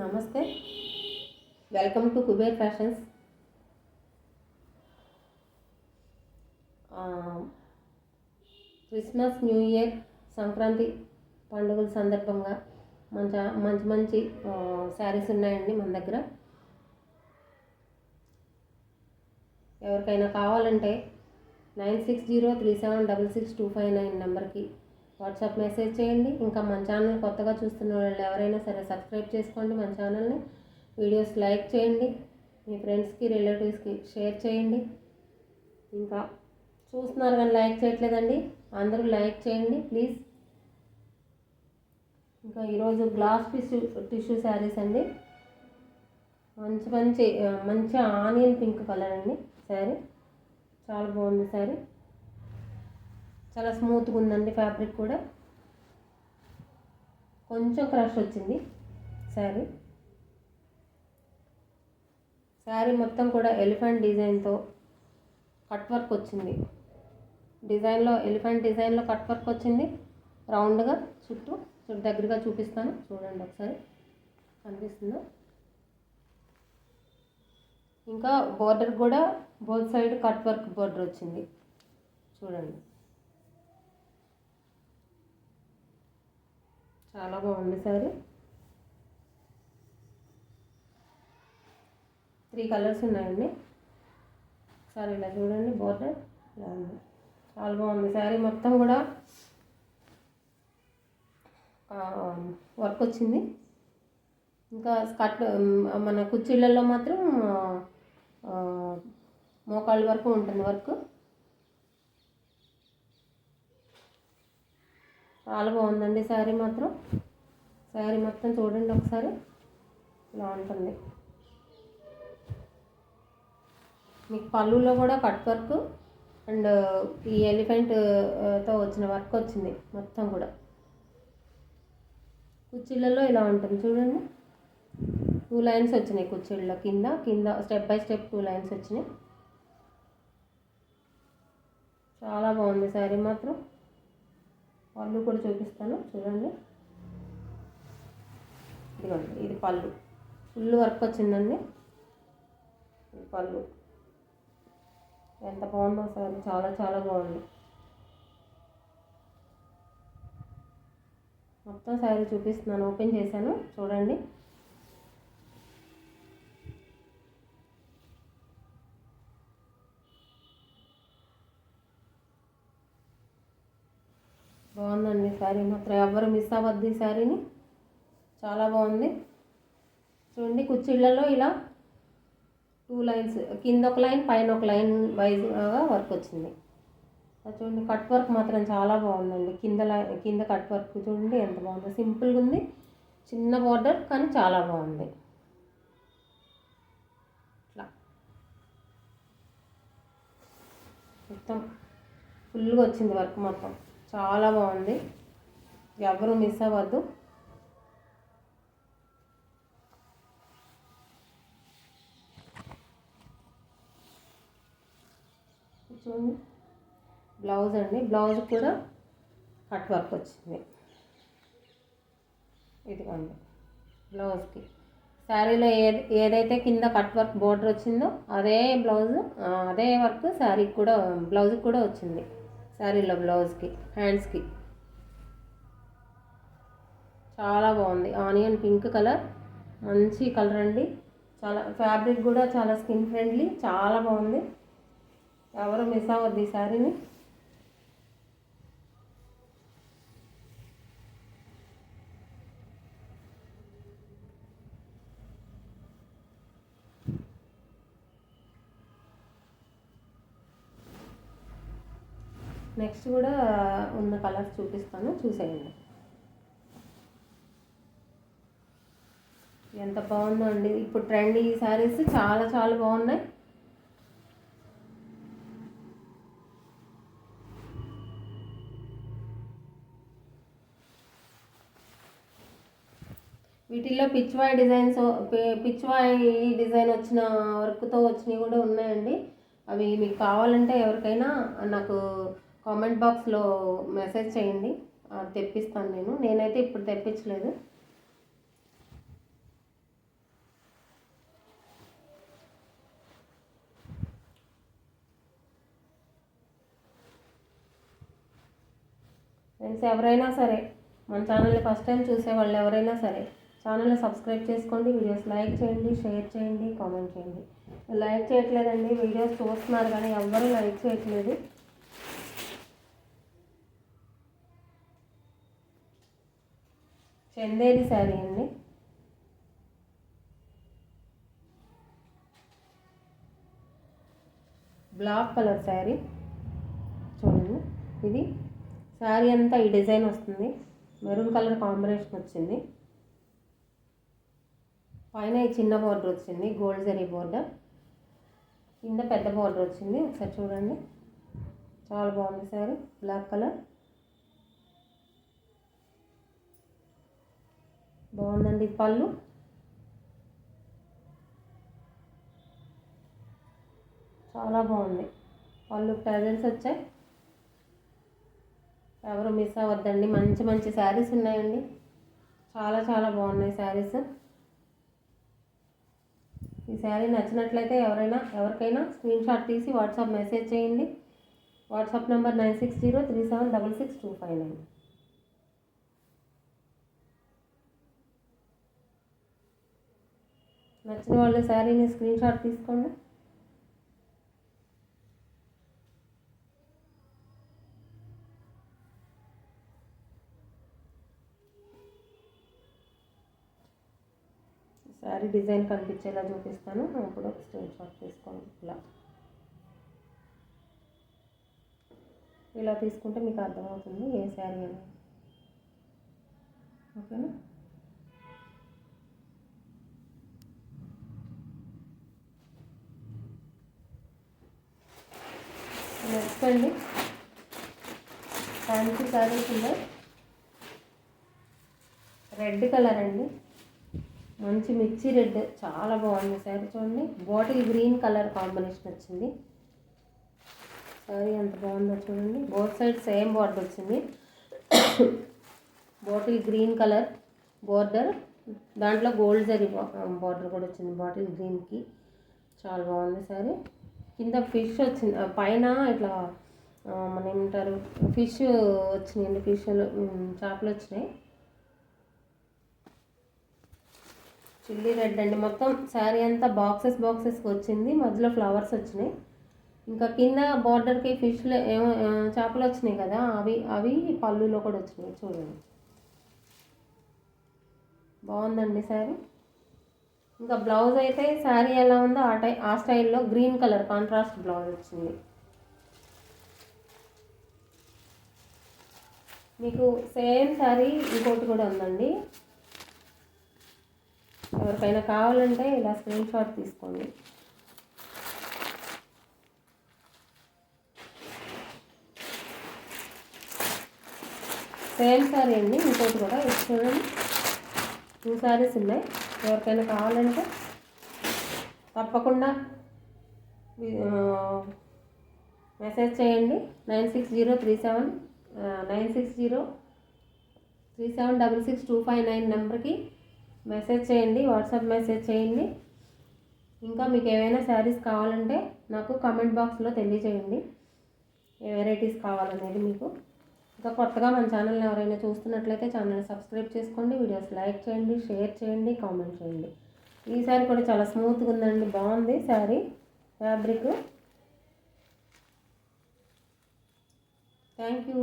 నమస్తే, welcome to Kuber fashions. Christmas, new year, Sankranti పండుగల సందర్భంగా మంచి మంచి శారీస్ ఉన్నాయండి మన దగ్గర. ఎవరికైనా కావాలంటే 9603766259 నెంబర్కి వాట్సాప్ మెసేజ్ చేయండి. ఇంకా మన ఛానల్ కొత్తగా చూస్తున్న వాళ్ళు ఎవరైనా సరే సబ్స్క్రైబ్ చేసుకోండి. మన ఛానల్ని వీడియోస్ లైక్ చేయండి, మీ ఫ్రెండ్స్కి రిలేటివ్స్కి షేర్ చేయండి. ఇంకా చూస్తున్నారు కానీ లైక్ చేయట్లేదండి, అందరూ లైక్ చేయండి ప్లీజ్. ఇంకా ఈరోజు గ్లాస్ టిష్యూ శారీస్ అండి. మంచి మంచి మంచి ఆనియన్ పింక్ కలర్ అండి శారీ. చాలా బాగుంది శారీ, చాలా స్మూత్గా ఉందండి. ఫ్యాబ్రిక్ కూడా కొంచెం క్రష్ వచ్చింది శారీ. శారీ మొత్తం కూడా ఎలిఫెంట్ డిజైన్తో కట్ వర్క్ వచ్చింది. డిజైన్లో ఎలిఫెంట్ డిజైన్లో కట్ వర్క్ వచ్చింది రౌండ్గా. చుట్టూ దగ్గరగా చూపిస్తాను చూడండి ఒకసారి, కనిపిస్తుందా? ఇంకా బోర్డర్ కూడా both side cut work border వచ్చింది చూడండి. చాలా బాగుంది శారీ. 3 కలర్స్ ఉన్నాయండి. ఒకసారి ఇలా చూడండి, బోర్డర్ ఇలా ఉంది, చాలా బాగుంది శారీ. మొత్తం కూడా వర్క్ వచ్చింది. ఇంకా స్కర్ట్ మన కుర్చీలలో మాత్రం మోకాళ్ళ వరకు ఉంటుంది వర్క్. చాలా బాగుందండి శారీ మాత్రం. శారీ మొత్తం చూడండి ఒకసారి, ఇలా ఉంటుంది. మీకు పళ్ళులో కూడా కట్ వర్క్ అండ్ ఈ ఎలిఫెంట్తో వచ్చిన వర్క్ వచ్చింది మొత్తం కూడా. కుర్చీలలో ఇలా ఉంటుంది చూడండి. 2 లైన్స్ వచ్చినాయి కుర్చీలలో, కింద స్టెప్ బై స్టెప్ 2 లైన్స్ వచ్చినాయి. చాలా బాగుంది శారీ మాత్రం. పళ్ళు కూడా చూపిస్తాను చూడండి. ఇదిగోండి, ఇది పళ్ళు, ఫుల్ వర్క్ వచ్చిందండి. ఇది పళ్ళు. ఎంత బాగుందో శారీ, చాలా చాలా బాగుంది. మొత్తం శారీ చూపిస్తున్నాను, ఓపెన్ చేశాను చూడండి. బాగుందండి శారీ మాత్రం, ఎవరు మిస్ అవ్వద్దు ఈ శారీని. చాలా బాగుంది చూడండి. కుర్చీలలో ఇలా 2 లైన్స్, కింద ఒక లైన్ పైన ఒక లైన్ వైజ్గా వర్క్ వచ్చింది. చూడండి, కట్ వర్క్ మాత్రం చాలా బాగుందండి. కింద కట్ వర్క్ చూడండి ఎంత బాగుందో. సింపుల్గా ఉంది, చిన్న బార్డర్ కానీ చాలా బాగుంది. ఇట్లా మొత్తం ఫుల్గా వచ్చింది వర్క్ మొత్తం, చాలా బాగుంది. ఎవరు మిస్ అవ్వద్దు. చూడండి, బ్లౌజ్ అండి. బ్లౌజ్ కూడా కట్ వర్క్ వచ్చింది. ఇదిగోండి బ్లౌజ్కి. శారీలో ఏదైతే కింద కట్ వర్క్ బోర్డర్ వచ్చిందో అదే బ్లౌజ్, అదే వర్క్ శారీకి కూడా, బ్లౌజ్కి కూడా వచ్చింది. శారీలో బ్లౌజ్కి, హ్యాండ్స్కి చాలా బాగుంది. ఆనియన్ పింక్ కలర్, మంచి కలర్ అండి. చాలా ఫ్యాబ్రిక్ కూడా చాలా స్కిన్ ఫ్రెండ్లీ, చాలా బాగుంది. ఎవరు మిస్ అవ్వద్దు ఈ శారీని. నెక్స్ట్ కూడా ఉన్న కలర్స్ చూపిస్తాను, చూసేయండి. ఎంత బాగుందో అండి. ఇప్పుడు ట్రెండ్ ఈ శారీస్ చాలా చాలా బాగున్నాయి. వీటిల్లో పిచ్వాయ్ డిజైన్ వచ్చిన వర్క్తో వచ్చినవి కూడా ఉన్నాయండి. అవి మీకు కావాలంటే ఎవరికైనా నాకు కామెంట్ బాక్స్లో మెసేజ్ చేయండి, తెప్పిస్తాను. నేనైతే ఇప్పుడు తెప్పించలేదు. ఫ్రెండ్స్ ఎవరైనా సరే మన ఛానల్ని ఫస్ట్ టైం చూసేవాళ్ళు ఎవరైనా సరే ఛానల్ని సబ్స్క్రైబ్ చేసుకోండి, వీడియోస్ లైక్ చేయండి, షేర్ చేయండి, కామెంట్ చేయండి. లైక్ చేయట్లేదండి, వీడియోస్ చూస్తున్నారు కానీ ఎవ్వరూ లైక్ చేయట్లేదు. చందేరి శారీ అండి. బ్లాక్ కలర్ శారీ చూడండి. ఇది శారీ అంతా ఈ డిజైన్ వస్తుంది, మెరూన్ కలర్ కాంబినేషన్ వచ్చింది. పైన ఈ చిన్న బార్డర్ వచ్చింది, గోల్డ్ జరీ బార్డర్, కింద పెద్ద బార్డర్ వచ్చింది. ఒకసారి చూడండి, చాలా బాగుంది శారీ. బ్లాక్ కలర్ బాగుందండి. పళ్ళు చాలా బాగుంది, పళ్ళు ప్యాజెంట్స్ వచ్చాయి. ఎవరు మిస్ అవ్వద్దండి, మంచి మంచి శారీస్ ఉన్నాయండి, చాలా చాలా బాగున్నాయి శారీస్. ఈ శారీ నచ్చినట్లయితే ఎవరికైనా స్క్రీన్ షాట్ తీసి వాట్సాప్ మెసేజ్ చేయండి. WhatsApp number 9603766259. నచ్చిన వాళ్ళు శారీని స్క్రీన్ షాట్ తీసుకోండి. శారీ డిజైన్ కనిపించేలా చూపిస్తాను, అప్పుడు స్క్రీన్ షాట్ తీసుకోండి. ఇలా తీసుకుంటే మీకు అర్థమవుతుంది ఏ శారీ అని. ఓకేనా? నెక్స్ట్ అండి, ఫ్యాన్సీ శారీస్ ఉన్నాయి. రెడ్ కలర్ అండి, మంచి మిర్చి రెడ్, చాలా బాగుంది శారీ. చూడండి, బాటిల్ గ్రీన్ కలర్ కాంబినేషన్ వచ్చింది. శారీ ఎంత బాగుందో చూడండి. బోత్ సైడ్ సేమ్ బార్డర్ వచ్చింది. బాటిల్ గ్రీన్ కలర్ బార్డర్, దాంట్లో గోల్డ్ జరీ బార్డర్ కూడా వచ్చింది బాటిల్ గ్రీన్కి. చాలా బాగుంది శారీ. కింద ఫిష్ వచ్చింది, పైన ఇట్లా మన ఏమంటారు ఫిష్ వచ్చినాయండి, ఫిష్లు చేపలు వచ్చినాయి. చిల్లీ రెడ్ అండి, మొత్తం శారీ అంతా బాక్సెస్కి వచ్చింది, మధ్యలో ఫ్లవర్స్ వచ్చినాయి. ఇంకా కింద బార్డర్కి ఫిష్లు ఏమో చేపలు వచ్చినాయి కదా, అవి పళ్ళులో కూడా వచ్చినాయి. చూడండి, బాగుందండి శారీ. ఇంకా బ్లౌజ్ అయితే శారీ ఎలా ఉందో ఆ స్టైల్లో గ్రీన్ కలర్ కాంట్రాస్ట్ బ్లౌజ్ వచ్చింది. మీకు సేమ్ శారీ ఇంకోటి కూడా ఉందండి, ఎవరికైనా కావాలంటే ఇలా స్క్రీన్ షాట్ తీసుకోండి. సేమ్ శారీ అండి, ఇంకోటి కూడా చూడండి. 2 శారీస్ ఉన్నాయి, ఎవరికైనా కావాలంటే తప్పకుండా మెసేజ్ చేయండి. 9603766259 నెంబర్కి మెసేజ్ చేయండి, వాట్సాప్ మెసేజ్ చేయండి. ఇంకా మీకు ఏమైనా శారీస్ కావాలంటే నాకు కామెంట్ బాక్స్లో తెలియజేయండి, ఏ వెరైటీస్ కావాలనేది మీకు. ఇంకా కొత్తగా మన ఛానల్ని ఎవరైనా చూస్తున్నట్లయితే ఛానల్ని సబ్స్క్రైబ్ చేసుకోండి, వీడియోస్ లైక్ చేయండి, షేర్ చేయండి, కామెంట్ చేయండి. ఈ శారీ కూడా చాలా స్మూత్గా ఉందండి, బాగుంది శారీ ఫ్యాబ్రిక్. Thank you.